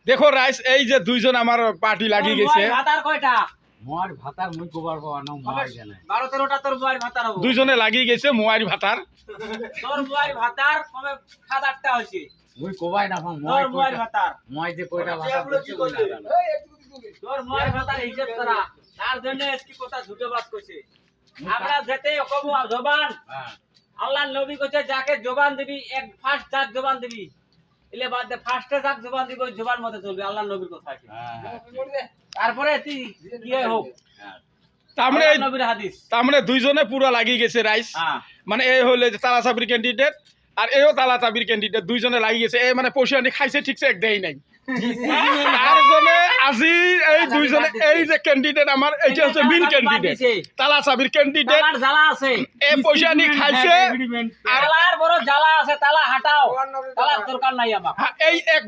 দেখো রাইস এই যে দুইজন আমার পার্টি লাগি গেছে দুইজনে লাগি গেছে মোয়ারি ভাতার আল্লাহ নবী কইছে যাকে জবান দিবি এক ফার্স্ট যাক জবান দিবি এলে বাদ দে ফার্স্টে যাক জবান দিব জবান মতে চলবে আল্লাহ নবীর কথা কি তারপরে তুই কি হোক তারমানে নবীর হাদিস তারমানে দুইজনে পুরো লাগি গেছে রাইস মানে এই হলে তালা চাবির ক্যান্ডিডেট আর এও তালা চাবির ক্যান্ডিডেট দুইজনে লাগি গেছে এই মানে পশুয়ানি খাইছে ঠিকছে এক দেই নাই আর জনে আজি এই দুইজনে এই যে ক্যান্ডিডেট আমার এইটা হচ্ছে মেইন ক্যান্ডিডেট তালা চাবির ক্যান্ডিডেট তালার জ্বালা আছে এই পশুয়ানি খাইছে আর তালার বড় জ্বালা আছে তালা হাটাও তালার দরকার নাই আমার এই এক